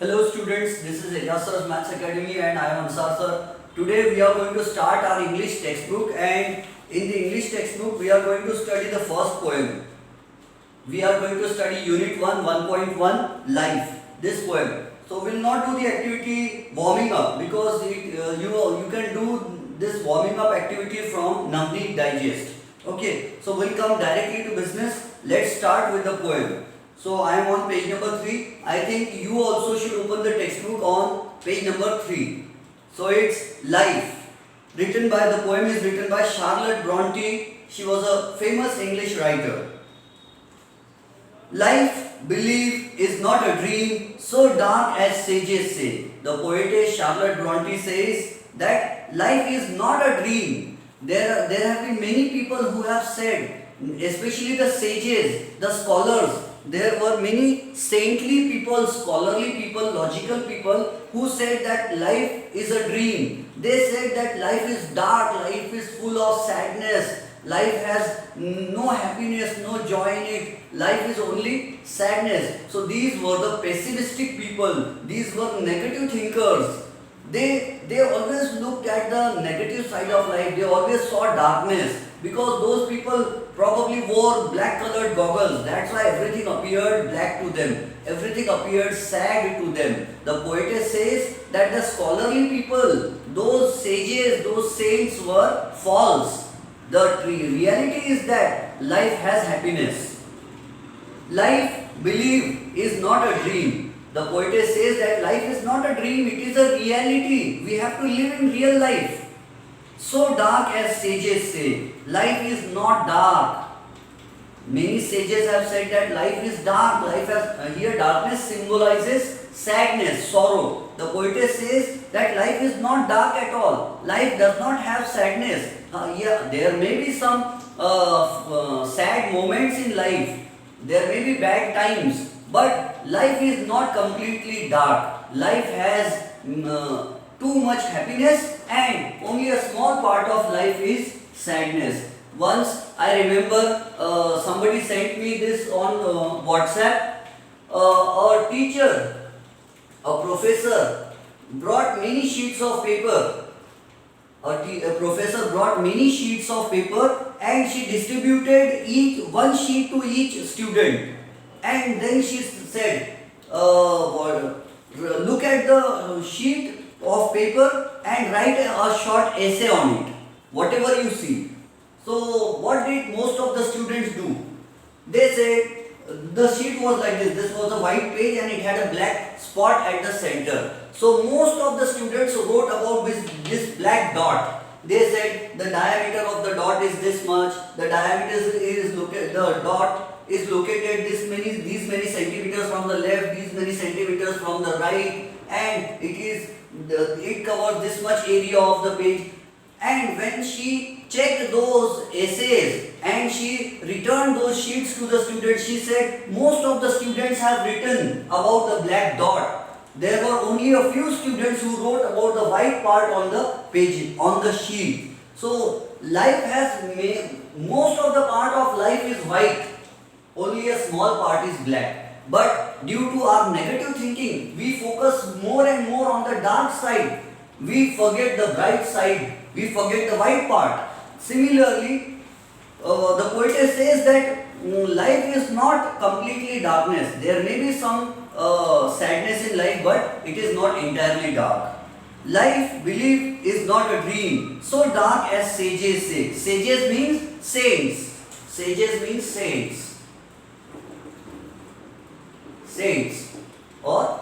Hello students, this is Ejasar's Maths Academy and I am Ansar sir. Today we are going to start our English textbook, and in the English textbook we are going to study the first poem. We are going to study Unit 1 1.1 Life, this poem. So we will not do the activity warming up because you can do this warming up activity from Navneet Digest. Okay, so we'll come directly to business. Let's start with the poem. So I am on page number 3. I think you also should open the textbook on page number 3. So it's Life. The poem is written by Charlotte Bronte. She was a famous English writer. Life, believe, is not a dream so dark as sages say. The poetess Charlotte Bronte says that life is not a dream. There have been many people who have said, especially the sages, the scholars. There were many saintly people, scholarly people, logical people who said that life is a dream. They said that life is dark, life is full of sadness, life has no happiness, no joy in it, life is only sadness. So these were the pessimistic people, these were negative thinkers. They always looked at the negative side of life, they always saw darkness, because those people probably wore black colored goggles. That's why everything appeared black to them, everything appeared sad to them. The poetess says that the scholarly people, those sages, those saints were false. The reality is that life has happiness. Life, believe, is not a dream. The poetess says that life is not a dream, it is a reality. We have to live in real life. So dark as sages say, life is not dark. Many sages have said that life is dark. Here darkness symbolizes sadness, sorrow. The poetess says that life is not dark at all. Life does not have sadness. There may be some sad moments in life. There may be bad times. But life is not completely dark. Life has too much happiness, and only a small part of life is sadness. Once I remember somebody sent me this on WhatsApp. A teacher, a professor brought many sheets of paper. A professor brought many sheets of paper, and she distributed one sheet to each student. And then she said, look at the sheet of paper and write a short essay on it, whatever you see. So what did most of the students do? They said the sheet was like this was a white page and it had a black spot at the center. So most of the students wrote about this black dot. They said the diameter of the dot is this much, the dot is located these many centimeters from the left, these many centimeters from the right, and it covers this much area of the page. And when she checked those essays and she returned those sheets to the students, she said most of the students have written about the black dot. There were only a few students who wrote about the white part on the page, on the sheet. So most of the part of life is white. Only a small part is black. But due to our negative thinking, we focus more and more on the dark side. We forget the bright side. We forget the white part. Similarly, the poetess says that life is not completely darkness. There may be some sadness in life, but it is not entirely dark. Life, believe, is not a dream so dark as sages say. Sages means saints. Sages means saints. Saints or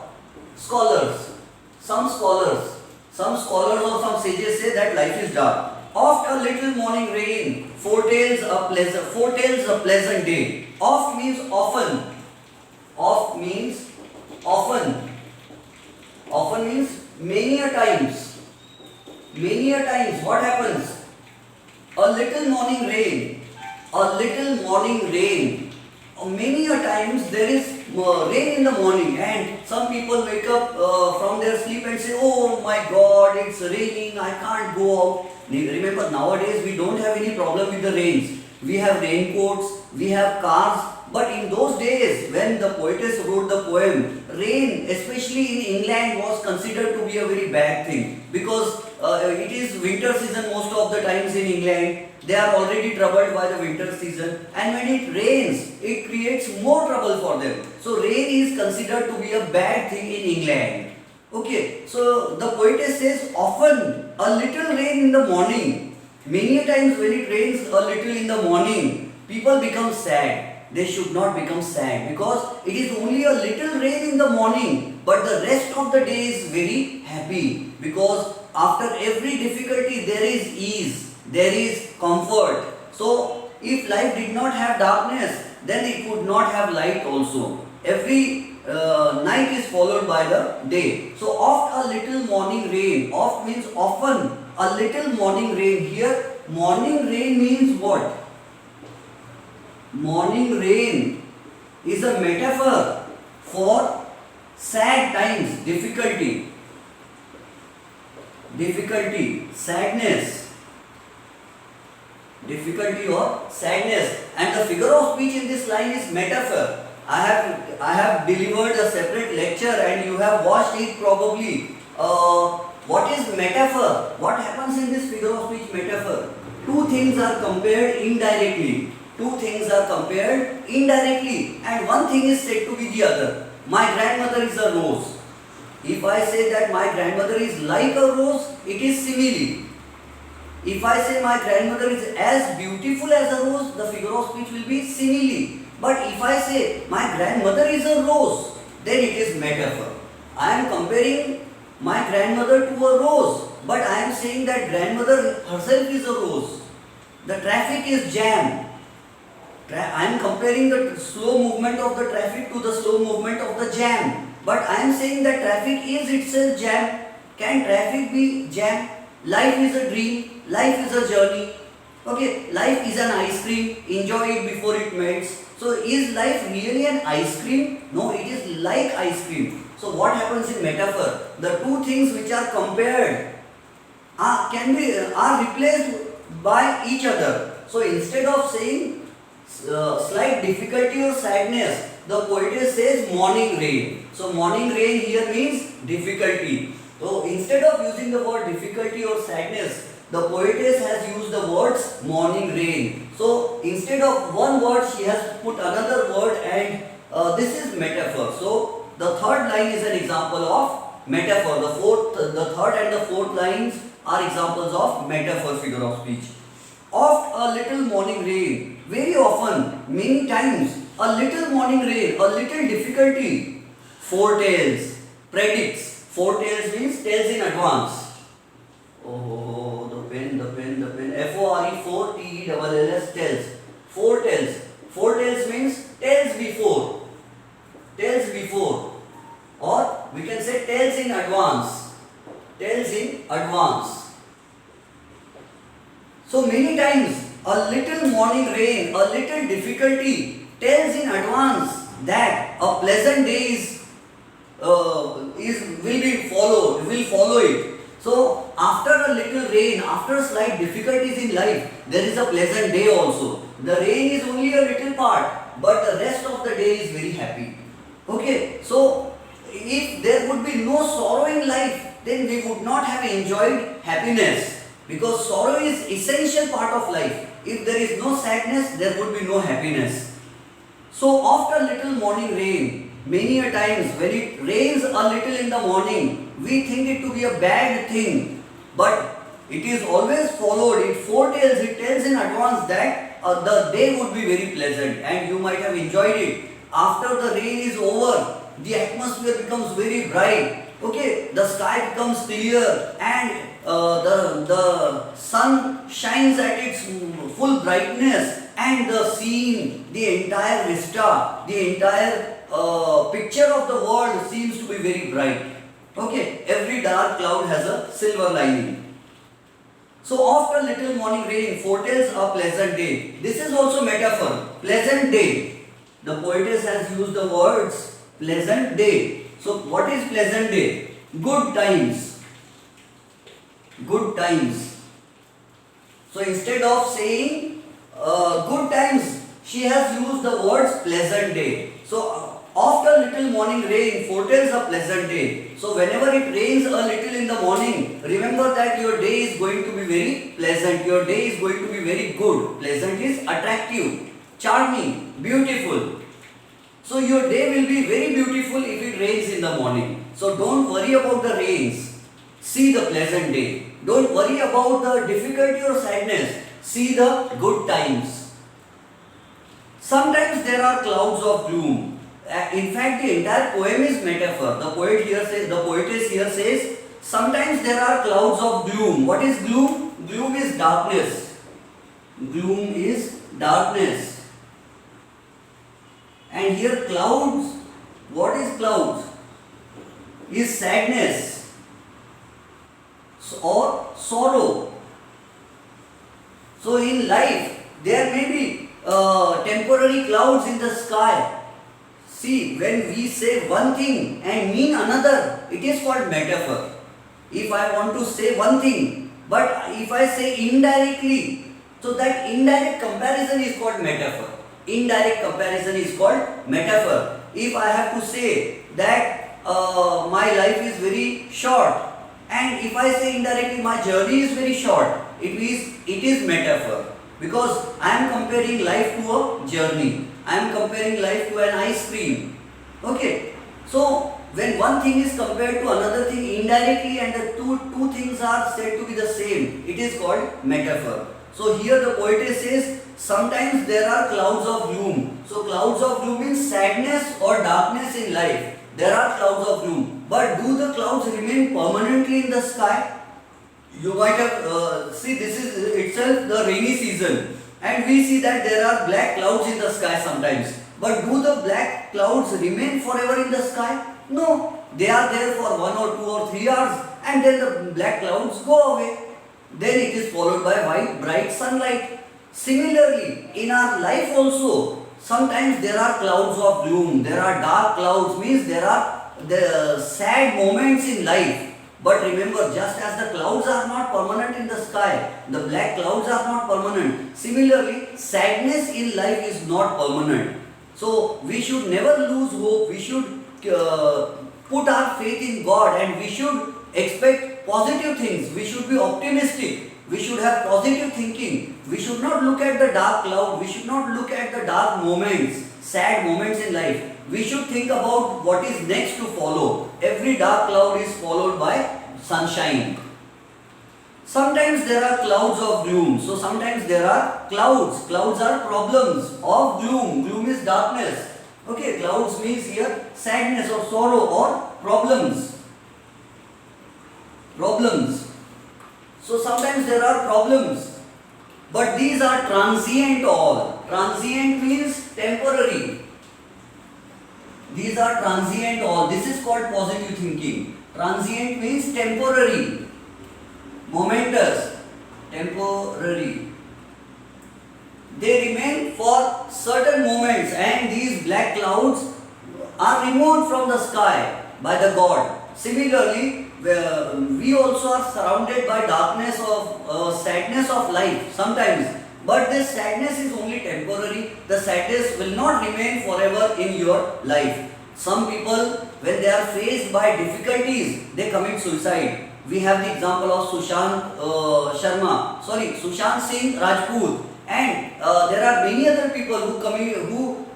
scholars. Some scholars or some sages say that life is dark. Oft a little morning rain foretells a pleasant day. Oft means often. Oft means often. Often means many a times. Many a times. What happens? A little morning rain. A little morning rain. Many a times there is rain in the morning, and some people wake up from their sleep and say, oh my God, it's raining, I can't go out. Remember, nowadays we don't have any problem with the rains. We have raincoats, we have cars But in those days, when the poetess wrote the poem, rain, especially in England, was considered to be a very bad thing, because it is winter season most of the times in England. They are already troubled by the winter season, and when it rains, it creates more trouble for them. So rain is considered to be a bad thing in England. Okay, so the poetess says, often a little rain in the morning. Many times when it rains a little in the morning, people become sad. They should not become sad, because it is only a little rain in the morning, but the rest of the day is very happy, because after every difficulty there is ease, there is comfort. So if life did not have darkness, then it would not have light also. Every night is followed by the day. So oft a little morning rain. Oft means often. A little morning rain. Here morning rain means what? Morning rain is a metaphor for sad times, difficulty, sadness, difficulty or sadness. And the figure of speech in this line is metaphor. I have delivered a separate lecture and you have watched it probably. What is metaphor? What happens in this figure of speech metaphor? Two things are compared indirectly. And one thing is said to be the other. My grandmother is a rose. If I say that my grandmother is like a rose, it is simile. If I say my grandmother is as beautiful as a rose, the figure of speech will be simile. But if I say my grandmother is a rose, then it is metaphor. I am comparing my grandmother to a rose, but I am saying that grandmother herself is a rose. The traffic is jam. I am comparing the slow movement of the traffic to the slow movement of the jam. But I am saying that traffic is itself jam. Can traffic be jam? Life is a dream. Life is a journey. Okay, life is an ice cream. Enjoy it before it melts. So is life really an ice cream? No, it is like ice cream. So what happens in metaphor? The two things which are compared are replaced by each other. So instead of saying slight difficulty or sadness, the poetess says morning rain. So morning rain here means difficulty. So instead of using the word difficulty or sadness, the poetess has used the words morning rain. So instead of one word, she has put another word, and this is metaphor. So the third line is an example of metaphor. The third and the fourth lines are examples of metaphor figure of speech. Oft a little morning rain. Very often, many times, a little morning rain, a little difficulty foretells, predicts. Foretells means tells in advance. Oh, the pen. F-O-R-E, 4-T-E-L-L-S, tells. Foretells. Foretells means tells before. Tells before. Or we can say tells in advance. Tells in advance. So many times, a little morning rain, a little difficulty tells in advance that a pleasant day will follow it. So after a little rain, after slight difficulties in life, there is a pleasant day also. The rain is only a little part, but the rest of the day is very happy. Okay, so if there would be no sorrow in life, then we would not have enjoyed happiness, because sorrow is essential part of life. If there is no sadness, there would be no happiness. So after little morning rain, many a times when it rains a little in the morning, we think it to be a bad thing, but it is always followed. It foretells, it tells in advance that the day would be very pleasant and you might have enjoyed it. After the rain is over, the atmosphere becomes very bright. Okay, the sky becomes clear and the sun shines at its full brightness, and the scene, the entire vista, the entire picture of the world seems to be very bright. Okay, every dark cloud has a silver lining. So after little morning rain foretells a pleasant day. This is also metaphor. Pleasant day. The poetess has used the words pleasant day. So what is pleasant day? Good times. Good times. So instead of saying good times, she has used the words pleasant day. So after little morning rain foretells a pleasant day. So whenever it rains a little in the morning, remember that your day is going to be very pleasant. Your day is going to be very good. Pleasant is attractive, charming, beautiful. So your day will be very beautiful if it rains in the morning. So don't worry about the rains. See the pleasant day. Don't worry about the difficulty or sadness. See the good times. Sometimes there are clouds of gloom. In fact, the entire poem is metaphor. The poetess here says, sometimes there are clouds of gloom. What is gloom? Gloom is darkness. Gloom is darkness. And here clouds, what is clouds? Is sadness or sorrow. So in life, there may be temporary clouds in the sky. See, when we say one thing and mean another, it is called metaphor. If I want to say one thing, but if I say indirectly, so that indirect comparison is called metaphor. Indirect comparison is called metaphor. If I have to say that my life is very short, and if I say indirectly my journey is very short, it is metaphor, because I am comparing life to a journey. I am comparing life to an ice cream. Okay. So when one thing is compared to another thing indirectly and the two things are said to be the same, it is called metaphor. So here the poetess says, sometimes there are clouds of gloom. So clouds of gloom means sadness or darkness in life. There are clouds of gloom. But do the clouds remain permanently in the sky? You might have, see, this is itself the rainy season. And we see that there are black clouds in the sky sometimes. But do the black clouds remain forever in the sky? No. They are there for 1 or 2 or 3 hours and then the black clouds go away. Then it is followed by white, bright sunlight. Similarly, in our life also, sometimes there are clouds of gloom. There are dark clouds, means there are the sad moments in life. But remember, just as the clouds are not permanent in the sky, the black clouds are not permanent. Similarly, sadness in life is not permanent. So we should never lose hope. We should put our faith in God and we should expect positive things. We should be optimistic. We should have positive thinking. We should not look at the dark cloud. We should not look at the dark moments, sad moments in life. We should think about what is next to follow. Every dark cloud is followed by sunshine. Sometimes there are clouds of gloom. So sometimes there are clouds. Clouds are problems of gloom. Gloom is darkness. Okay, clouds means here sadness or sorrow or problems. Problems. So sometimes there are problems. But these are transient all. Transient means temporary. These are transient all. This is called positive thinking. Transient means temporary. Momentous. Temporary. They remain for certain moments and these black clouds are removed from the sky by the God. Similarly, we also are surrounded by darkness of sadness of life sometimes. But this sadness is only temporary. The sadness will not remain forever in your life. Some people, when they are faced by difficulties, they commit suicide. We have the example of Sushant Singh Rajput, and there are many other people who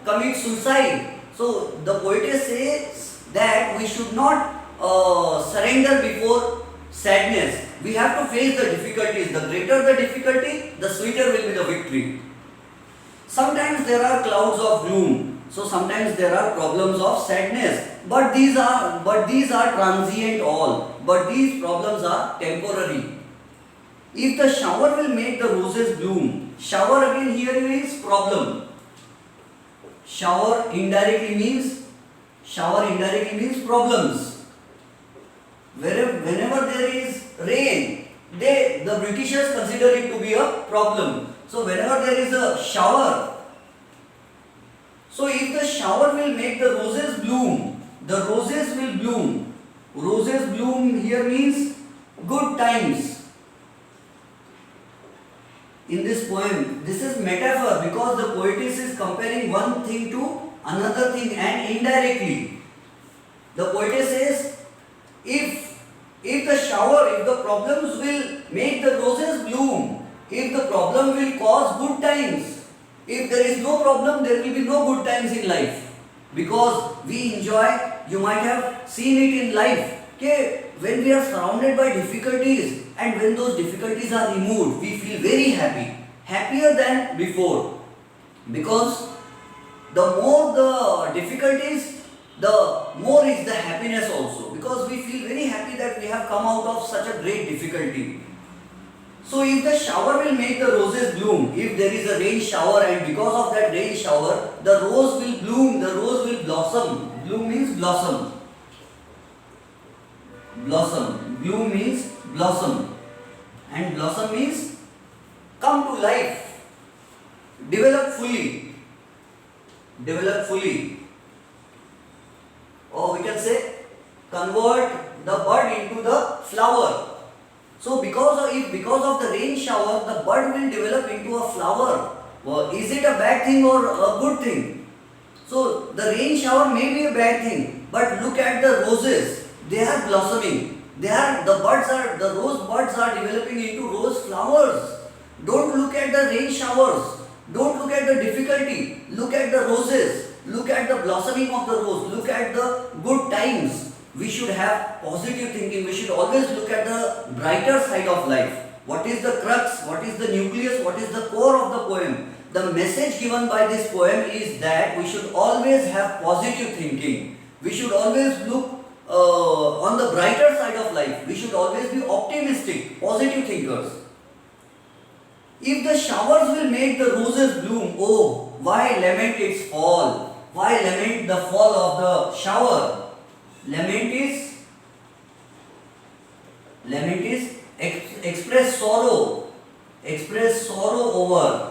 commit suicide. So the poetess says that we should not surrender before sadness. We have to face the difficulties. The greater the difficulty, the sweeter will be the victory. Sometimes there are clouds of gloom. So sometimes there are problems of sadness. But these are transient all. But these problems are temporary. If the shower will make the roses bloom. Shower again here is problem. Shower indirectly means problems. Whenever there is rain, the Britishers consider it to be a problem. So whenever there is a shower, so if the shower will make the roses bloom, the roses will bloom. Roses bloom here means good times. in this poem, this is metaphor because the poetess is comparing one thing to another thing and indirectly. The poetess says, if the shower, if the problems will make the roses bloom, if the problem will cause good times, if there is no problem, there will be no good times in life. Because we enjoy, you might have seen it in life, okay, when we are surrounded by difficulties and when those difficulties are removed, we feel very happy, happier than before. Because the more the difficulties, the more is the happiness also. Because we feel very happy that we have come out of such a great difficulty. So if the shower will make the roses bloom, if there is a rain shower and because of that rain shower, the rose will bloom, the rose will blossom. Bloom means blossom. Blossom. Bloom means blossom. And blossom means come to life. Develop fully. Develop fully. Or we can say convert the bud into the flower. So because of the rain shower, the bud will develop into a flower. Well, is it a bad thing or a good thing? So the rain shower may be a bad thing, but look at the roses. They are blossoming. The rose buds are developing into rose flowers. Don't look at the rain showers. Don't look at the difficulty. Look at the roses. Look at the blossoming of the rose. Look at the good times. We should have positive thinking. We should always look at the brighter side of life. What is the crux? What is the nucleus? What is the core of the poem? The message given by this poem is that we should always have positive thinking. We should always look on the brighter side of life. We should always be optimistic, positive thinkers. If the showers will make the roses bloom, oh, why lament its fall? Why lament the fall of the shower? Lament is express sorrow. Express sorrow over.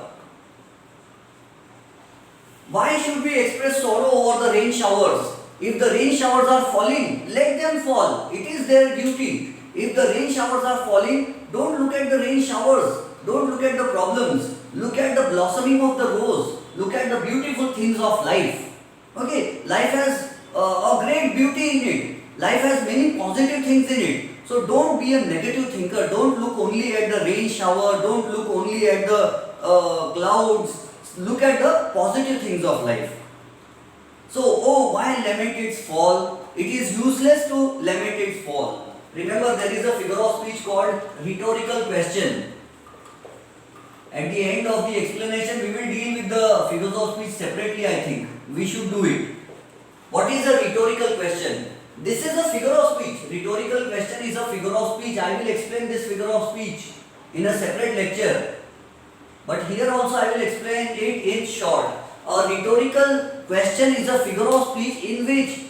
Why should we express sorrow over the rain showers? If the rain showers are falling, let them fall. It is their duty. If the rain showers are falling, don't look at the rain showers. Don't look at the problems. Look at the blossoming of the rose. Look at the beautiful things of life. Okay, life has a great beauty in it. Life has many positive things in it. So don't be a negative thinker. Don't look only at the rain shower. Don't look only at the clouds. Look at the positive things of life. So, oh, why lament its fall? It is useless to lament its fall. Remember, there is a figure of speech called rhetorical question. At the end of the explanation, we will deal with the figures of speech separately, I think. We should do it. What is a rhetorical question? This is a figure of speech. Rhetorical question is a figure of speech. I will explain this figure of speech in a separate lecture. But here also I will explain it in short. A rhetorical question is a figure of speech in which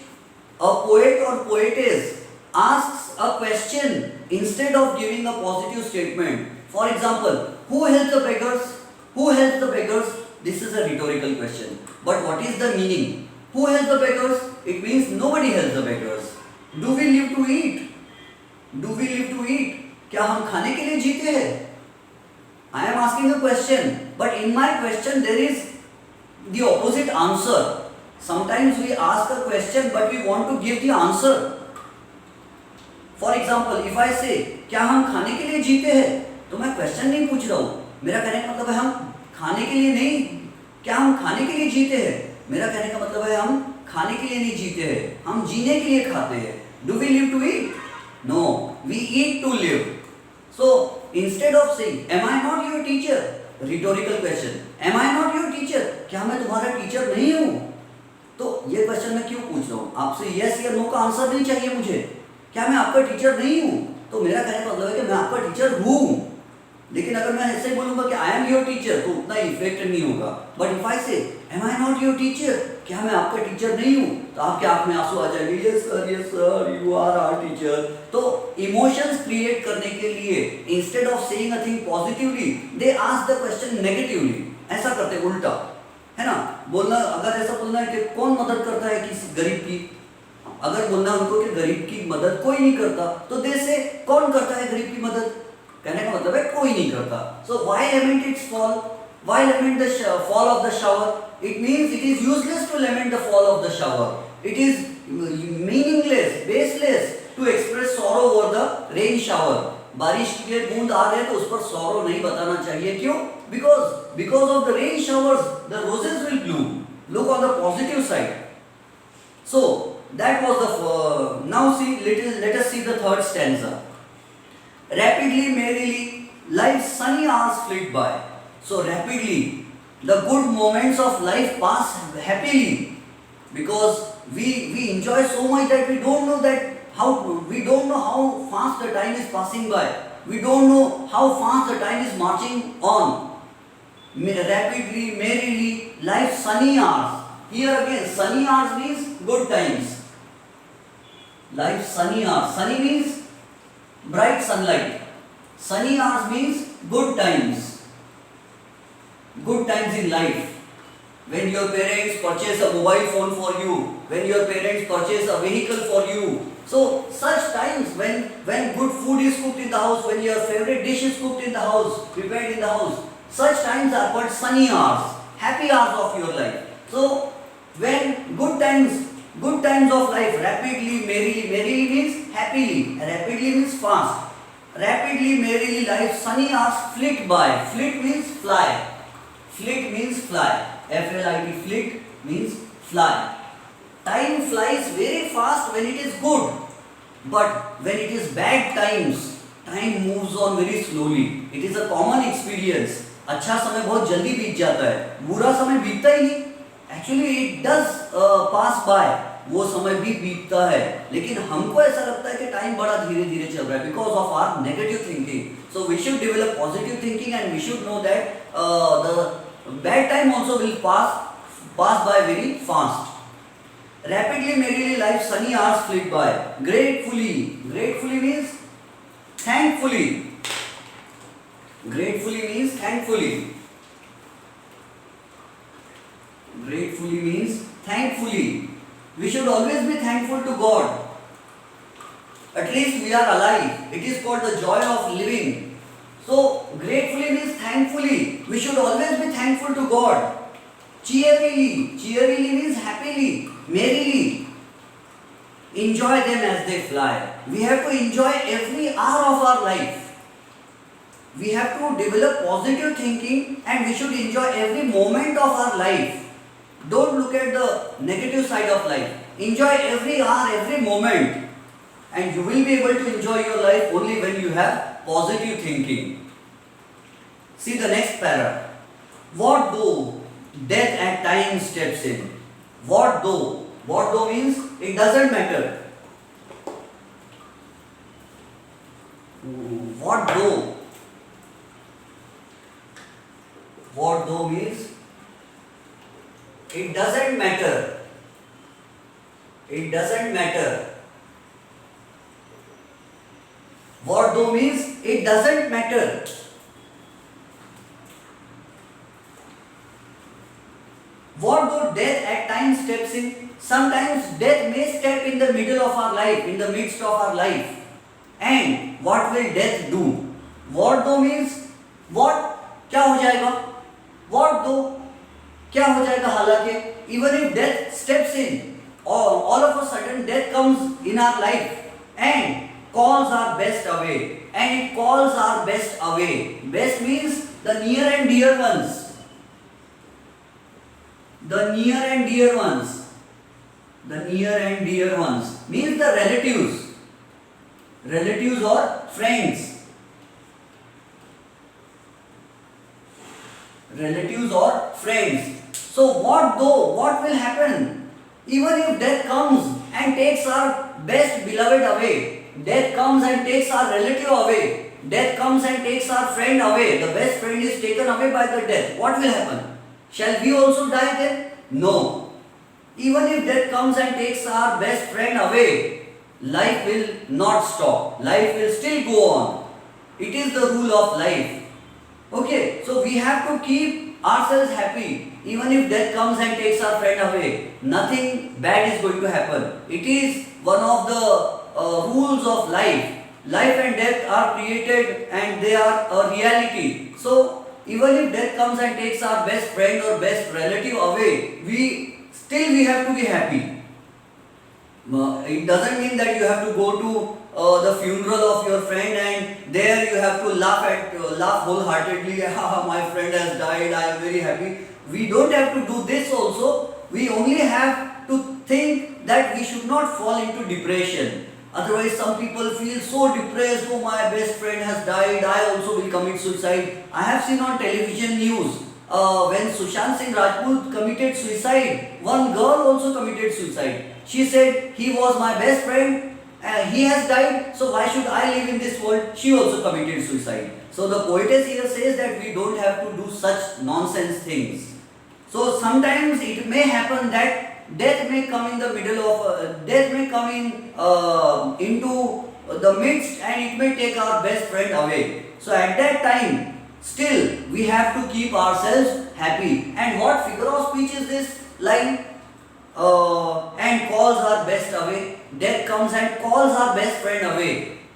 a poet or poetess asks a question instead of giving a positive statement. For example, who helps the beggars? Who helps the beggars? This is a rhetorical question. But what is the meaning? Who helps the beggars? It means nobody helps the beggars. Do we live to eat? Do we live to eat? क्या हम खाने के लिए जीते हैं? I am asking a question, but in my question there is the opposite answer. Sometimes we ask a question but we want to give the answer. For example, if I say क्या हम खाने के लिए जीते हैं, तो मैं question नहीं पूछ रहा हूँ. मेरा कहने का मतलब है हम खाने के लिए नहीं, क्या हम खाने के लिए जीते हैं? मेरा कहने का मतलब है हम खाने के लिए नहीं जीते हैं, हम जीने के लिए खाते हैं. Do we live to eat? No, we eat to live. So instead of saying, am I not your teacher? Rhetorical question. Am I not your teacher? क्या मैं तुम्हारा टीचर नहीं हूँ? तो ये क्वेश्चन मैं क्यों पूछ रहा हूँ? आपसे यस या नो का आंसर नहीं चाहिए मुझे. क्या मैं आपका टीचर नहीं हूँ? तो मेरा कहने का मतलब है कि मैं आपका टीचर हूँ. लेकिन अगर मैं ऐसे बोलूँगा कि आई एम योर टीचर, तो उतना इफेक्ट नहीं होगा. But if I say am I not your teacher, क्या मैं आपका टीचर नहीं हूँ, तो आपके आँख में आंसू आ जाएंगे. Yes sir you are our teacher. तो इमोशंस क्रिएट करने के लिए instead of saying a thing positively, they ask the question negatively. ऐसा करते उल्टा, है ना. बोलना, अगर ऐसा बोलना है कि कौन मदद करता है किसी गरीब की, अगर बोलना उनको कि गरीब की मदद कोई नहीं करता, तो दे से कौन करता है गरीब की मदद? कहने का मतलब है कोई नहीं करता. So why lament its fall? Why lament the fall of the shower? It means it is useless to lament the fall of the shower. It is meaningless, baseless to express sorrow over the rain shower. बारिश के बूंद आ रहे हैं तो उस पर sorrow नहीं बताना चाहिए. क्यों? Because of the rain showers, the roses will bloom. Look on the positive side. So that was the now see let us see the third stanza. Rapidly, merrily, life's sunny hours flit by. So rapidly, the good moments of life pass happily because we enjoy so much that we don't know how fast the time is passing by. We don't know how fast the time is marching on. Rapidly, merrily, life's sunny hours. Here again, sunny hours means good times. Life's sunny hours. Sunny means bright sunlight. Sunny hours means good times. Good times in life. When your parents purchase a mobile phone for you, when your parents purchase a vehicle for you. So such times when good food is cooked in the house, when your favorite dish is cooked in the house, prepared in the house, such times are called sunny hours, happy hours of your life. So when good times of life, rapidly, merrily means happily, rapidly means fast. Rapidly, merrily, life, sunny hours flit by. Flit means fly. Flit means fly. F-L-I-T, flit means fly. Time flies very fast when it is good. But when it is bad times, time moves on very slowly. It is a common experience. अच्छा समय बहुत जल्दी बीत जाता है, बुरा समय बीतता ही नहीं. Actually it does pass by. वो समय भी बीतता है, लेकिन हमको ऐसा लगता है कि टाइम बड़ा धीरे धीरे चल रहा है because of our negative thinking. So we should develop positive thinking and we should know that the bad time also will pass by very fast. Rapidly, merrily, life sunny hours flit by. Gratefully means thankfully. Gratefully means thankfully. Gratefully means thankfully. We should always be thankful to God. At least we are alive. It is called the joy of living. So, gratefully means thankfully. We should always be thankful to God. Cheerily means happily, merrily. Enjoy them as they fly. We have to enjoy every hour of our life. We have to develop positive thinking and we should enjoy every moment of our life. Don't look at the negative side of life. Enjoy every hour, every moment. And you will be able to enjoy your life only when you have positive thinking. See the next para. What though death at times steps in? What though? What though means it doesn't matter. What though? What though means it doesn't matter. It doesn't matter. What though means it doesn't matter. What though death at times steps in? Sometimes death may step in the middle of our life, in the midst of our life. And what will death do? What though means what? क्या हो जाएगा? What though? क्या हो जाएगा हालांकि? Even if death steps in, or all of a sudden death comes in our life and calls our best away, and it calls our best away. Best means the near and dear ones. The near and dear ones. The near and dear ones means the relatives. Relatives or friends. Relatives or friends. So what though? What will happen? Even if death comes and takes our best beloved away, death comes and takes our relative away, death comes and takes our friend away, the best friend is taken away by the death, what will happen? Shall we also die then? No. Even if death comes and takes our best friend away, life will not stop. Life will still go on. It is the rule of life. Okay, so we have to keep ourselves happy. Even if death comes and takes our friend away, nothing bad is going to happen. It is one of the rules of life. Life and death are created and they are a reality. So even if death comes and takes our best friend or best relative away, we have to be happy. It doesn't mean that you have to go to the funeral of your friend and there you have to laugh wholeheartedly. "Ah, my friend has died, I am very happy." We don't have to do this also. We only have to think that we should not fall into depression. Otherwise, some people feel so depressed. "Oh, my best friend has died, I also will commit suicide." I have seen on television news when Sushant Singh Rajput committed suicide, one girl also committed suicide. She said, "He was my best friend, he has died, so why should I live in this world?" She also committed suicide. So the poetess here says that we don't have to do such nonsense things. So sometimes it may happen that death may come in the middle of, death may come into the midst and it may take our best friend away. So at that time, still we have to keep ourselves happy. And what figure of speech is this line? And calls our best away. Death comes and calls our best friend away.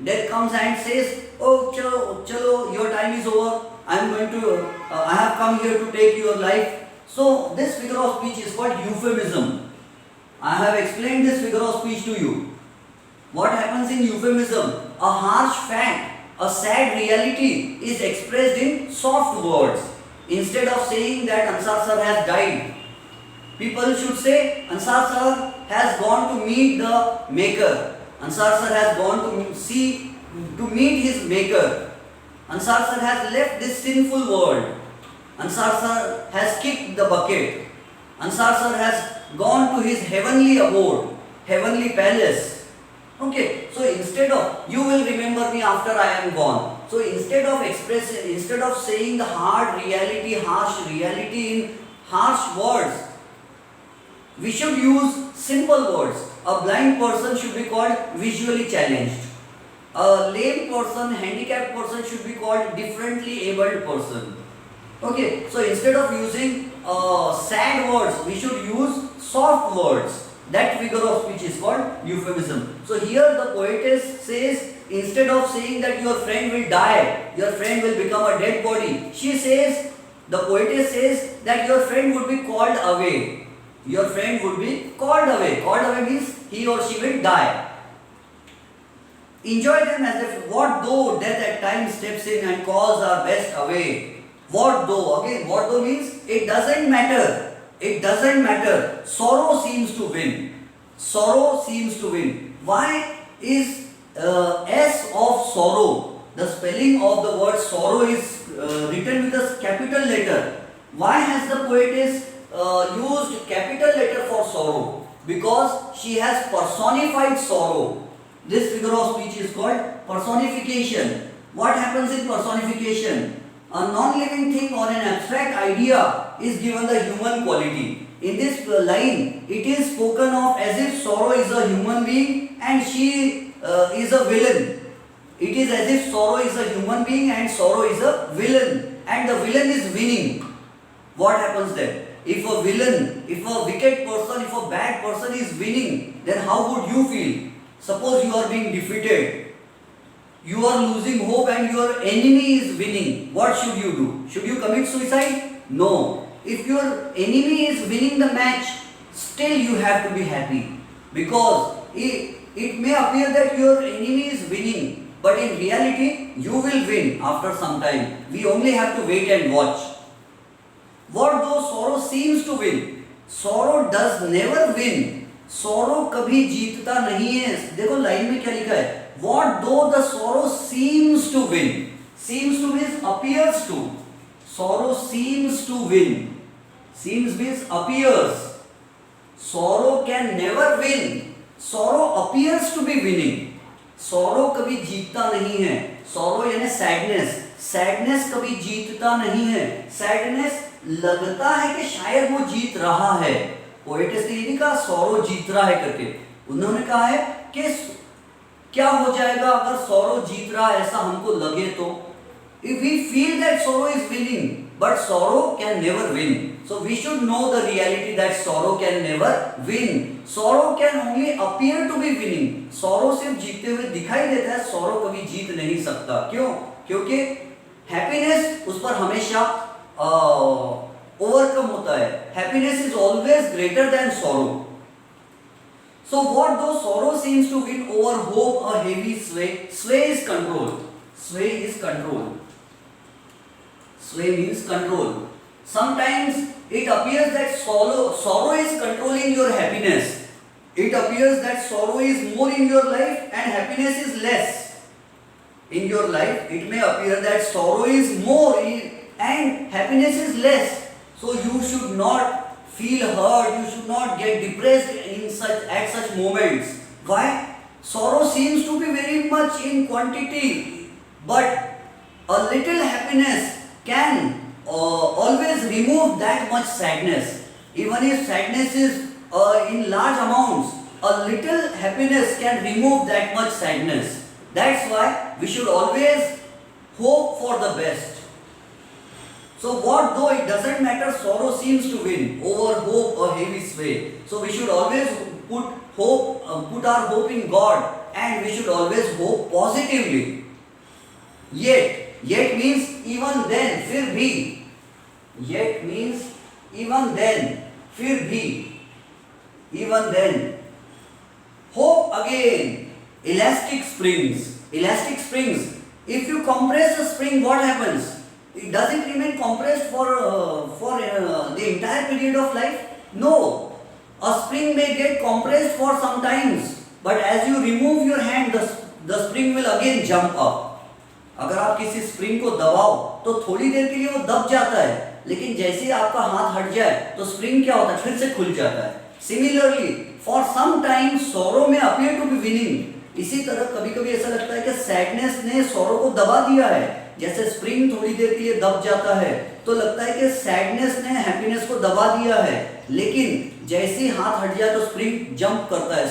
Death comes and says, "Oh, chalo, your time is over. I have come here to take your life." So this figure of speech is called euphemism. I have explained this figure of speech to you. What happens in euphemism? A harsh fact, a sad reality is expressed in soft words. Instead of saying that Ansar sir has died, people should say Ansar sir has gone to meet the maker. Ansar sir has gone to meet his maker. Ansar sir has left this sinful world. Ansar sir has kicked the bucket. Ansar sir has gone to his heavenly abode, heavenly palace. Okay, so instead of, "You will remember me after I am gone." So instead of saying the harsh reality in harsh words, we should use simple words. A blind person should be called visually challenged. A lame person, handicapped person should be called differently abled person. Okay, so instead of using sad words, we should use soft words. That figure of speech is called euphemism. So here the poetess says, instead of saying that your friend will die, your friend will become a dead body, the poetess says that your friend would be called away. Your friend would be called away. Called away means he or she will die. Enjoy them as if, what though death at times steps in and calls our best away. What though? Again, what though means it doesn't matter. It doesn't matter. Sorrow seems to win. Sorrow seems to win. Why is S of sorrow? The spelling of the word sorrow is written with a capital letter. Why has the poetess used capital letter for sorrow? Because she has personified sorrow. This figure of speech is called personification. What happens in personification? A non-living thing or an abstract idea is given the human quality. In this line, it is spoken of as if sorrow is a human being and she is a villain. It is as if sorrow is a human being and sorrow is a villain, and the villain is winning. What happens then? If a villain, if a wicked person, if a bad person is winning, then how would you feel? Suppose you are being defeated. You are losing hope and your enemy is winning. What should you do? Should you commit suicide? No. If your enemy is winning the match, still you have to be happy. Because it may appear that your enemy is winning, but in reality, you will win after some time. We only have to wait and watch. What though sorrow seems to win? Sorrow does never win. Sorrow कभी जीतता नहीं है. देखो line में क्या लिखा है? What though the sorrow seems to win. Seems to means appears to. Sorrow seems to win. Seems means appears. Sorrow can never win. Sorrow appears to be winning. Sorrow कभी जीतता नहीं है. Sorrow यानी sadness. Sadness कभी जीतता नहीं है. Sadness लगता है कि शायद वो जीत रहा है. पोएटेस ने ये नहीं कहा sorrow जीत रहा है करके. उन्होंने कहा है कि क्या हो जाएगा अगर sorrow जीत रहा है ऐसा हमको लगे तो. If we feel that sorrow is winning, but sorrow can never win. So we should know the reality that sorrow can never win. Sorrow can only appear to be winning. Sorrow सिर्फ जीतते हुए दिखाई देता है, sorrow कभी जीत नहीं सकता. क्यों? क्योंकि happiness उस पर हमेशा overcome होता है. Happiness is always greater than sorrow. So what though sorrow seems to win over hope a heavy sway? Sway is control. Sway is control. Sway means control. Sometimes it appears that sorrow is controlling your happiness. It appears that sorrow is more in your life and happiness is less. In your life, it may appear that sorrow is more and happiness is less. So you should not feel hurt, you should not get depressed at such moments. Why? Sorrow seems to be very much in quantity, but a little happiness can always remove that much sadness. Even if sadness is in large amounts, a little happiness can remove that much sadness. That's why we should always hope for the best. So what though it doesn't matter, sorrow seems to win over hope a heavy sway. So we should always put our hope in God, and we should always hope positively. Yet means even then, फिर भी. Yet means even then, फिर भी. Even then. Hope again. Elastic springs. Elastic springs. If you compress a spring, what happens? It doesn't remain compressed for the entire period of life. No. A spring may get compressed for some times, but as you remove your hand, the spring will again jump up. अगर आप किसी spring को दबाओ तो थोड़ी देर के लिए वो दब जाता है, लेकिन जैसे ही आपका हाथ हट जाए तो स्प्रिंग क्या होता है, फिर से खुल जाता है. Similarly for some time sorrow में अपीयर टू बी विनिंग. इसी तरह कभी कभी ऐसा लगता है कि सैडनेस ने सॉरो को दबा दिया है. जैसे स्प्रिंग थोड़ी देर के लिए दब जाता है तो लगता है कि सैडनेस ने हैप्पीनेस को दबा दिया है, लेकिन जैसे ही हाथ हट जाए तो स्प्रिंग जंप करता है.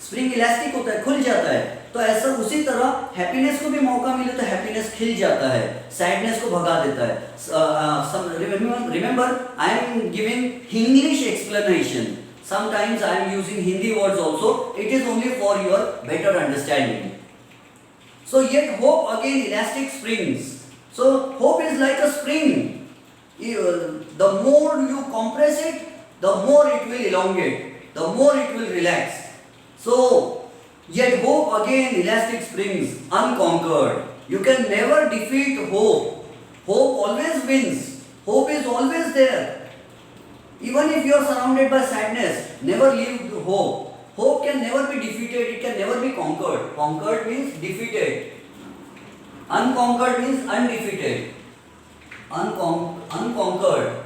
स्प्रिंग इलास्टिक होता है, खुल जाता है. तो ऐसा उसी तरह हैप्पीनेस को भी मौका मिले तो हैप्पीनेस खिल जाता है, सैडनेस को भगा देता है. Remember I am giving English explanation. Sometimes I am using Hindi words also. It is only for your better understanding. So yet hope again elastic springs. So hope is like a spring. The more you compress it, the more it will elongate, the more it will relax. So yet hope again elastic springs, unconquered. You can never defeat hope. Hope always wins. Hope is always there. Even if you are surrounded by sadness, never leave hope. Hope can never be defeated, it can never be conquered. Conquered means defeated. Unconquered means undefeated. Unconquered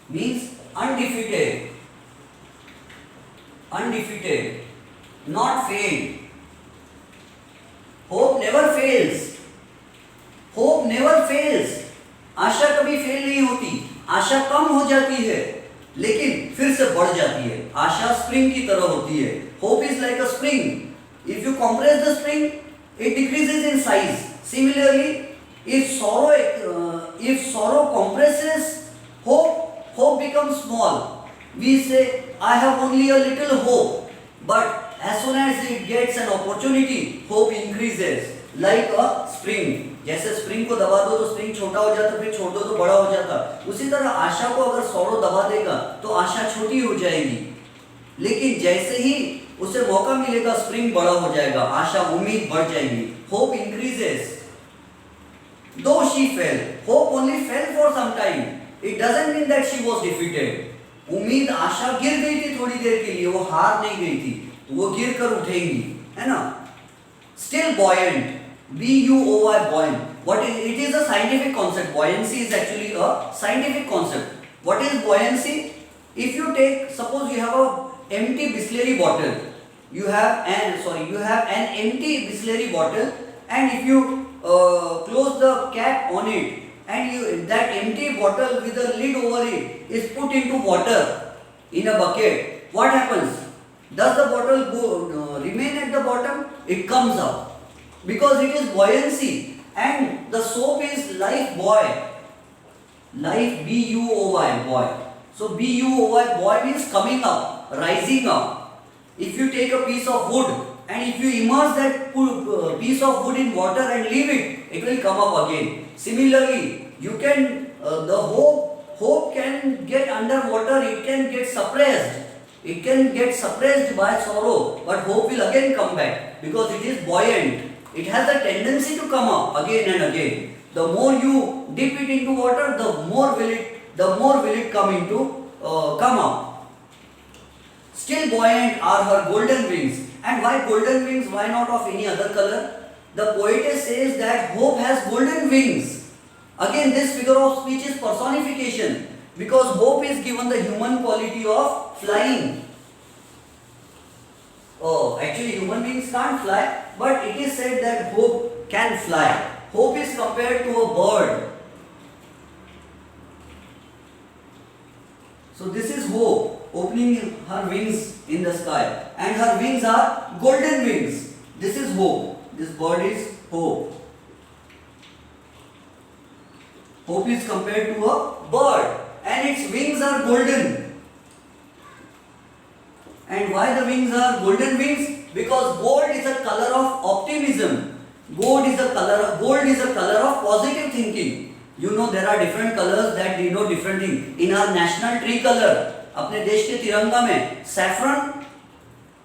means undefeated. Undefeated, not failed. Hope never fails. Hope never fails. आशा कभी fail नहीं होती. आशा कम हो जाती है लेकिन फिर से बढ़ जाती है. आशा स्प्रिंग की तरह होती है. Hope is like a spring. If you compress the spring, it decreases in size. Similarly, if sorrow compresses, hope becomes small. We say, I have only a little hope, but as soon as it gets an opportunity, hope increases like a spring. जैसे spring को दबा दो तो spring छोटा हो जाता, फिर छोड़ दो तो बड़ा हो जाता. उसी तरह आशा को अगर सौरो दबा देगा तो आशा छोटी हो जाएगी, लेकिन जैसे ही उसे मौका मिलेगा स्प्रिंग बड़ा हो जाएगा, आशा उम्मीद बढ़ जाएगी. Hope increases. Though she fail, hope only fail for some time. It doesn't mean that she was defeated. उम्मीद, आशा गिर गई थी थोड़ी देर के लिए, वो हार नहीं गई थी, तो वो गिर कर उठेंगी, है ना. Still buoyant, B-U-O-Y, buoyant. What is it? Is a scientific concept. Buoyancy is actually a scientific concept. What is buoyancy? If you take, suppose you have a empty Bisleri bottle. You have an empty Bisleri bottle, and if you close the cap on it, and that empty bottle with a lid over it is put into water in a bucket, what happens? Does the bottle remain at the bottom? It comes up. Because it is buoyancy, and the soap is life buoy. Life, B-U-O-Y, boy. So B-U-O-Y, boy means coming up, rising up. If you take a piece of wood and if you immerse that piece of wood in water and leave it, it will come up again. Similarly, you can, the hope can get underwater, it can get suppressed. It can get suppressed by sorrow, but hope will again come back because it is buoyant. It has a tendency to come up again and again. The more you dip it into water, the more will it come up. Still buoyant are her golden wings. And why golden wings? Why not of any other color? The poetess says that hope has golden wings. Again, this figure of speech is personification because hope is given the human quality of flying. Oh, actually, human beings can't fly, but it is said that hope can fly. Hope is compared to a bird. So this is hope opening her wings in the sky, and her wings are golden wings. This is hope. This bird is hope. Hope is compared to a bird, and its wings are golden. And why the wings are golden wings? Because gold is a color of optimism. Gold is a color of positive thinking. You know there are different colors that denote different things. In our national tree color, अपने देश के तिरंगा में saffron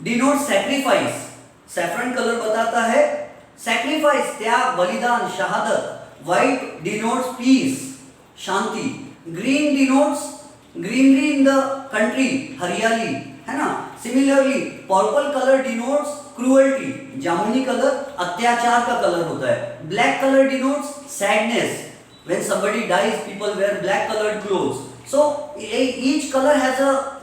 denotes sacrifice. Saffron color बताता है sacrifice, त्याग, बलिदान, शहादत. White denotes peace, Shanti. Green denotes greenery in the country, हरियाली, है ना? Similarly, purple color denotes cruelty. जामुनी कलर अत्याचार का कलर होता है. Black color denotes sadness. When somebody dies, people wear black colored clothes. So each color has a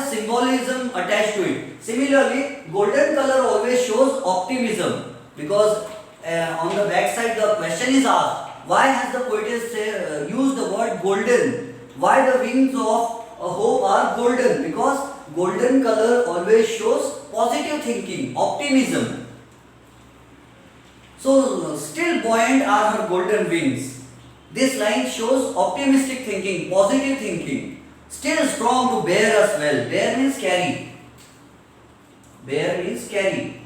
symbolism attached to it. Similarly, golden color always shows optimism because on the back side the question is asked, why has the poetess used the word golden? Why the wings of hope are golden? Because golden color always shows positive thinking, optimism. So still buoyant are her golden wings. This line shows optimistic thinking, positive thinking. Still strong to bear us well. Bear means carry. Bear means carry.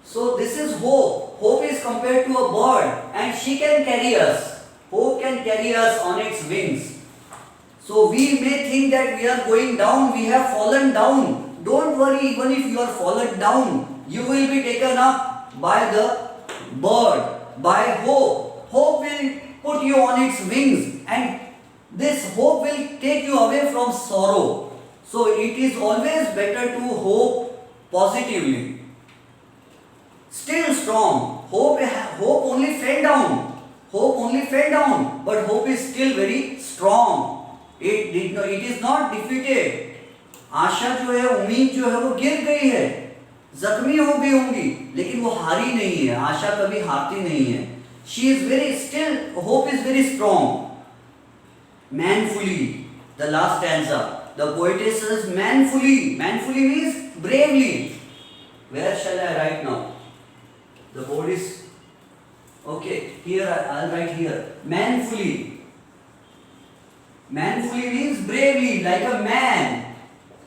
So this is hope. Hope is compared to a bird and she can carry us. Hope can carry us on its wings. So we may think that we are going down, we have fallen down. Don't worry, even if you are fallen down, you will be taken up by the bird, by hope. Hope will put you on its wings and this hope will take you away from sorrow. So it is always better to hope positively. Still strong. Hope only fell down. Hope only fell down. But hope is still very strong. It is not defeated. आशा जो है, उम्मीद जो है वो गिर गई है, जख्मी हो गई होंगी, लेकिन वो हारी नहीं है. आशा कभी हारती नहीं है. She is very still. Hope is very strong. Manfully, the last stanza. The poetess says manfully. Manfully means bravely. Where shall I write now? The board is okay. Here I'll write here. Manfully. Manfully means bravely, like a man,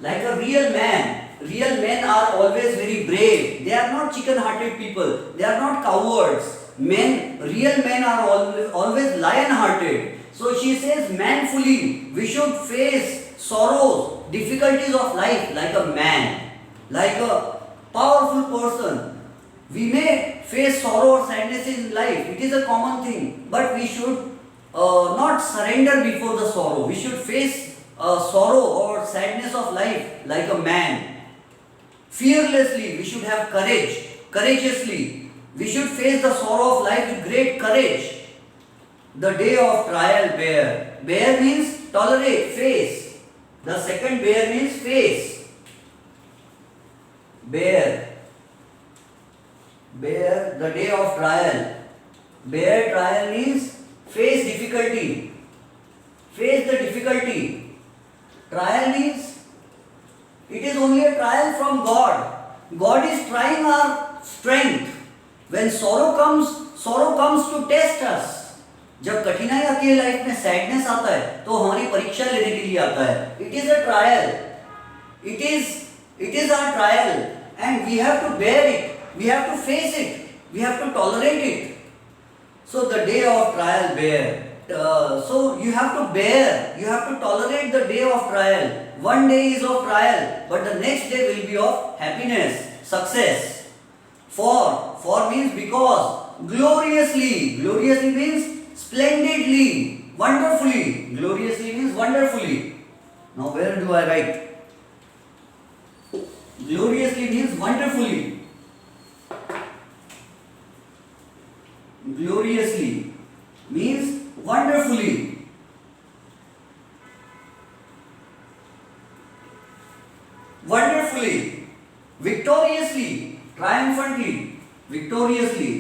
like a real man. Real men are always very brave. They are not chicken-hearted people. They are not cowards. Real men are always lion-hearted. So she says manfully, we should face sorrows, difficulties of life like a man, like a powerful person. We may face sorrow or sadness in life. It is a common thing. But we should not surrender before the sorrow. We should face sorrow or sadness of life like a man. Fearlessly, we should have courage. Courageously, we should face the sorrow of life with great courage. The day of trial bear. Bear means tolerate, face. The second bear means face. Bear. Bear, the day of trial. Bear trial means face difficulty. Face the difficulty. Trial means it is only a trial from God. God is trying our strength. When sorrow comes to test us. जब कठिनाई आती है life में, sadness आता है, तो हमारी परीक्षा लेने के लिए आता है. It is a trial. It is our trial, and we have to bear it. We have to face it. We have to tolerate it. So the day of trial, bear. So you have to bear. You have to tolerate the day of trial. One day is of trial, but the next day will be of happiness, success. For means because. Gloriously. Gloriously means splendidly, wonderfully. Gloriously means wonderfully. Now where do I write? Gloriously means wonderfully. Gloriously means wonderfully. Wonderfully. Victoriously. Triumphantly. Victoriously.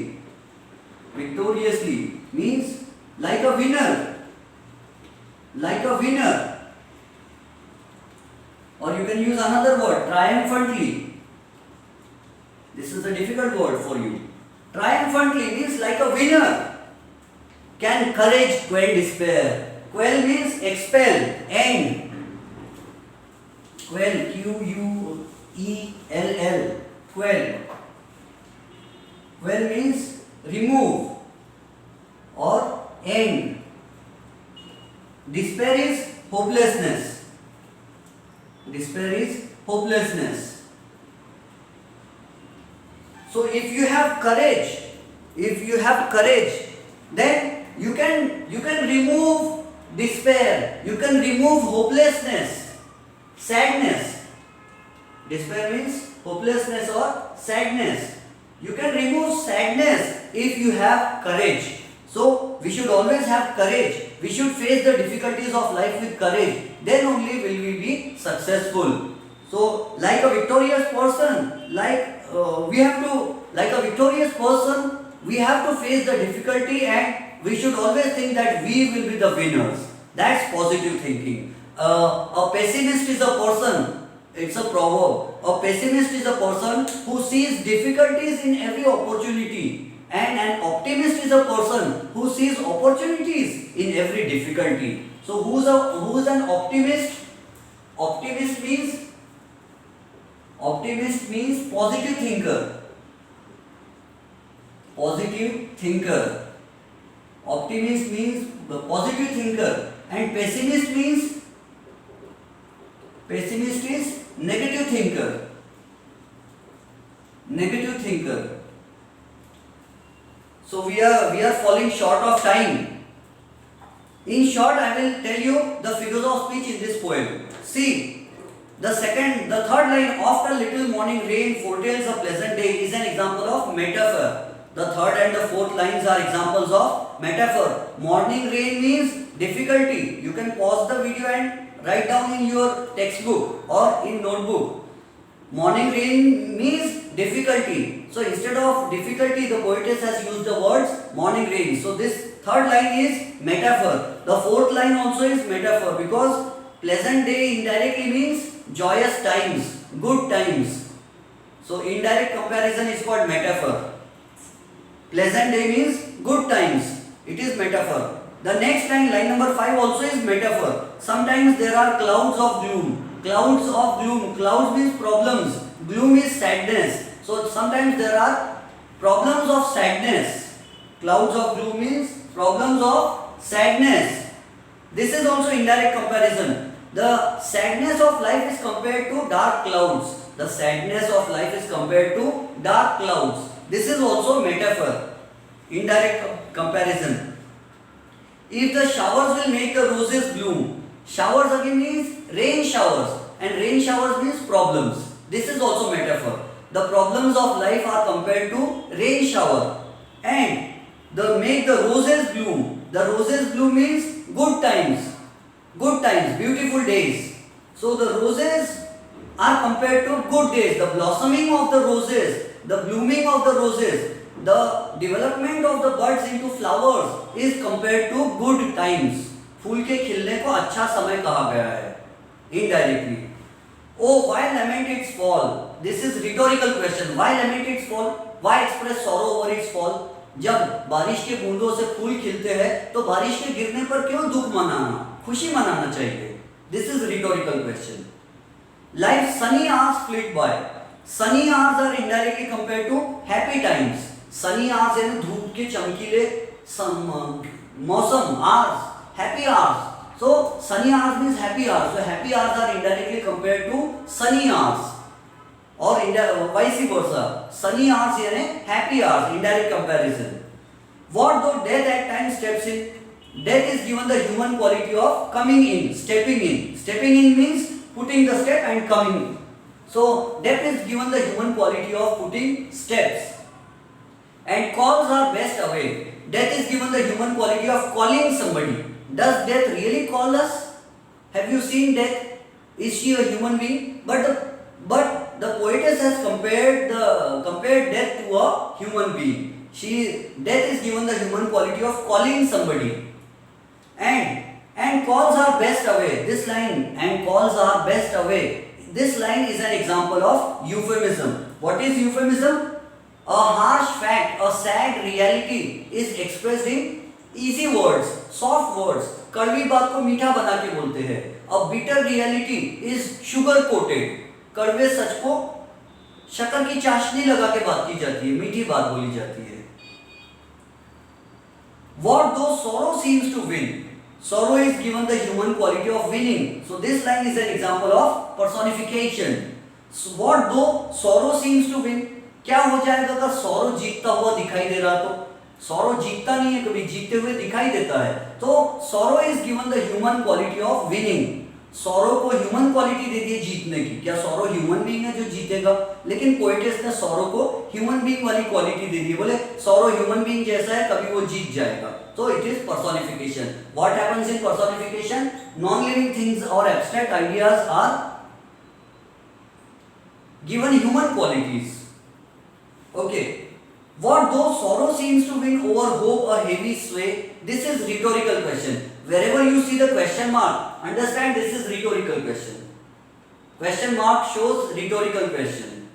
Victoriously means like a winner. Like a winner. Or you can use another word, triumphantly. This is a difficult word for you. Triumphantly means like a winner. Can courage quell despair? Quell means expel, end. Quell, Q-U-E-L-L. Quell. Quell means remove or end. Despair is hopelessness. Despair is hopelessness. So if you have courage, then you can remove despair, you can remove hopelessness, sadness. Despair means hopelessness or sadness. You can remove sadness if you have courage. So we should always have courage. We should face the difficulties of life with courage. Then only will we be successful. So like a victorious person, we have to face the difficulty, and we should always think that we will be the winners. That's positive thinking. A pessimist is a person, it's a proverb. A pessimist is a person who sees difficulties in every opportunity. And an optimist is a person who sees opportunities in every difficulty. So who's an optimist? Optimist means positive thinker. Positive thinker. Optimist means the positive thinker, and pessimist is negative thinker. Negative thinker. So we are falling short of time. In short, I will tell you the figures of speech in this poem. See, the third line, after little morning rain foretells a pleasant day, is an example of metaphor. The third and the fourth lines are examples of metaphor. Morning rain means difficulty. You can pause the video and write down in your textbook or in notebook. Morning rain means difficulty. So instead of difficulty, the poetess has used the words morning rain. So this third line is metaphor. The fourth line also is metaphor, because pleasant day indirectly means joyous times, good times. So indirect comparison is called metaphor. Pleasant day means good times. It is metaphor. The next line number 5 also is metaphor. Sometimes there are clouds of gloom. Clouds of gloom. Clouds means problems. Gloom is sadness. So sometimes there are problems of sadness. Clouds of gloom means problems of sadness. This is also indirect comparison. The sadness of life is compared to dark clouds. The sadness of life is compared to dark clouds. This is also metaphor. Indirect comparison. If the showers will make the roses bloom. Showers again means rain showers, and rain showers means problems. This is also metaphor. The problems of life are compared to rain shower. And the make the roses bloom. The roses bloom means good times. Good times, beautiful days. So the roses are compared to good days. The blossoming of the roses, the blooming of the roses, the development of the buds into flowers is compared to good times. फूल के खिलने को अच्छा समय कहा गया है indirectly. Oh, why lament its fall? This is rhetorical question. Why lament its fall? Why express sorrow over its fall? जब बारिश के बूंदों से फूल खिलते हैं तो बारिश के गिरने पर क्यों दुख मनाना, खुशी मनाना चाहिए? This is rhetorical question. Like sunny hours flit by. Sunny hours are indirectly compared to happy times. Sunny hours यानी धूप के चमकीले मौसम, hours, happy hours. So sunny hours means happy hours. So happy hours are indirectly compared to sunny hours. Or vice versa. Sunny hours यानी happy hours, indirect comparison. What though death at times steps in? Death is given the human quality of coming in, stepping in. Stepping in means putting the step and coming. So death is given the human quality of putting steps. And calls are best away. Death is given the human quality of calling somebody. Does death really call us? Have you seen death? Is she a human being? But the poetess has compared death to a human being. Death is given the human quality of calling somebody. And calls are best away. This line, and calls are best away. This line is an example of euphemism. What is euphemism? A harsh fact, a sad reality is expressed in easy words, soft words. कड़वी बात को मीठा बना के बोलते हैं. A bitter reality is sugar coated. कड़वे सच को शक्कर की चाशनी लगा के बात की जाती है, मीठी बात बोली जाती है. What though sorrow seems to win? Sorrow is given the human quality of winning. So this line is an example of personification. So what though sorrow seems to win? क्या हो जाएगा अगर sorrow जीतता हुआ दिखाई दे रहा? तो sorrow जीतता नहीं है, कभी जीतते हुए दिखाई देता है. तो sorrow is given the human quality of winning. sorrow को human quality दे दी है जीतने की. क्या sorrow human being है जो जीतेगा? लेकिन poetess ने sorrow को human being वाली quality दे दी है. बोले sorrow human being जैसा है, कभी वो जीत जाएगा. So it is personification. What happens in personification? Non-living things or abstract ideas are given human qualities. Okay. What though sorrow seems to win over hope a heavy sway? This is rhetorical question. Wherever you see the question mark, understand this is rhetorical question. Question mark shows rhetorical question.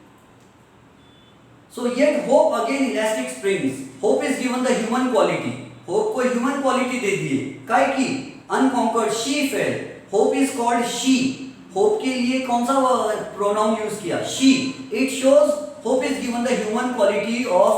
So yet hope again elastic springs. Hope is given the human quality. Hope को human quality दे दिए. काय की? Unconquered, she fail. Hope is called she. Hope के लिए कौन सा pronoun use किया? She. It shows hope is given the human quality of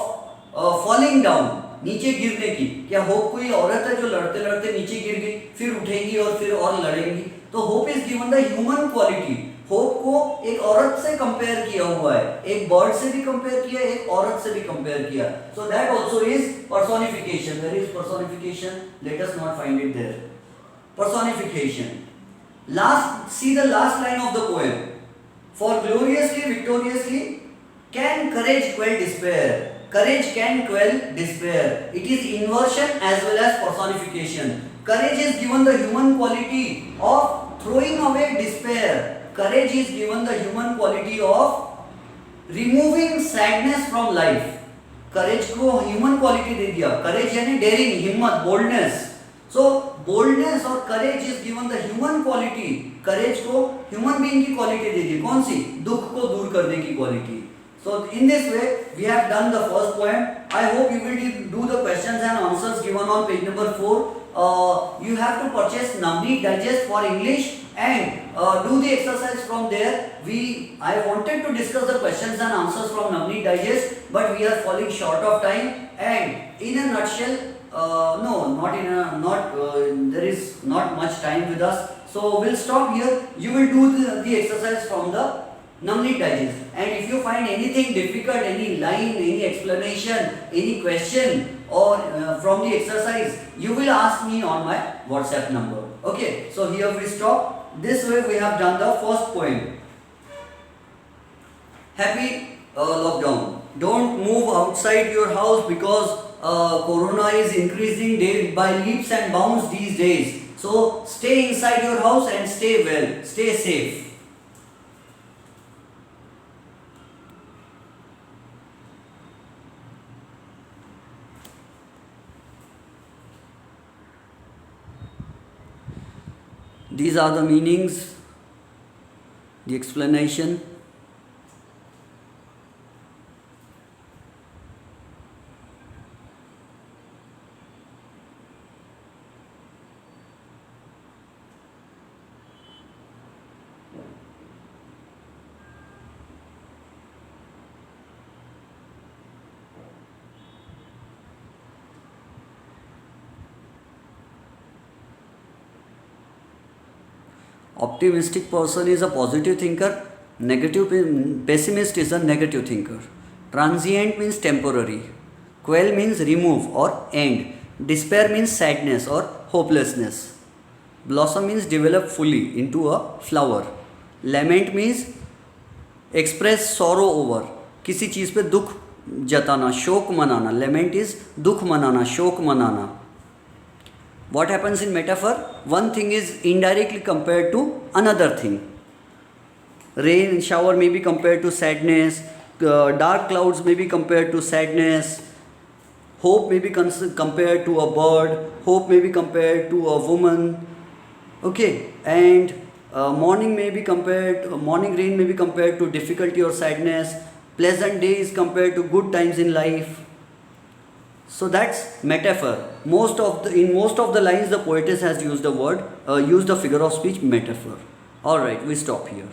falling down, नीचे गिरने की. क्या होप कोई औरत है जो लड़ते लड़ते नीचे गिर गई, फिर उठेगी और फिर और लड़ेगी? तो hope is given the human quality. Hope को एक औरत से कंपेयर किया हुआ है, एक बर्ड से भी कंपेयर किया, एक औरत से भी कंपेयर किया. So that also is personification. Where is personification? Let us not find it there. Personification. See the last line of the poem. For gloriously, victoriously, can courage quell despair? Courage can quell despair. It is inversion as well as personification. Courage is given the human quality of throwing away despair. Courage is given the human quality of removing sadness from life. Courage को human quality दे दिया. Courage यानी daring, हिम्मत, boldness. So boldness और courage is given the human quality. Courage को human being की quality दे दी. कौन सी? दुख को दूर करने की quality. So in this way we have done the first poem. I hope you will do the questions and answers given on page number 4. You have to purchase Navneet Digest for English and do the exercise from there. I wanted to discuss the questions and answers from Navneet Digest, but we are falling short of time. And in a nutshell, there is not much time with us, so we'll stop here. You will do the exercise from the Navneet Digest, and if you find anything difficult, any line, any explanation, any question, or from the exercise, you will ask me on my WhatsApp number. Okay, so here we stop. This way we have done the first poem. Happy lockdown. Don't move outside your house because corona is increasing by leaps and bounds these days. So stay inside your house and stay well, stay safe. These are the meanings, the explanation. Optimistic person is a positive thinker. Pessimist is a negative thinker. Transient means temporary. Quell means remove or end. Despair means sadness or hopelessness. Blossom means develop fully into a flower. Lament means express sorrow over. किसी चीज़ पे दुख जताना, शोक मनाना. Lament is दुख मनाना, शोक मनाना. What happens in metaphor? One thing is indirectly compared to another thing. Rain shower may be compared to sadness. Dark clouds may be compared to sadness. Hope may be compared to a bird. Hope may be compared to a woman. Okay, and morning rain may be compared to difficulty or sadness. Pleasant day is compared to good times in life. So that's metaphor. In most of the lines, the poetess has used the figure of speech metaphor. All right, we stop here.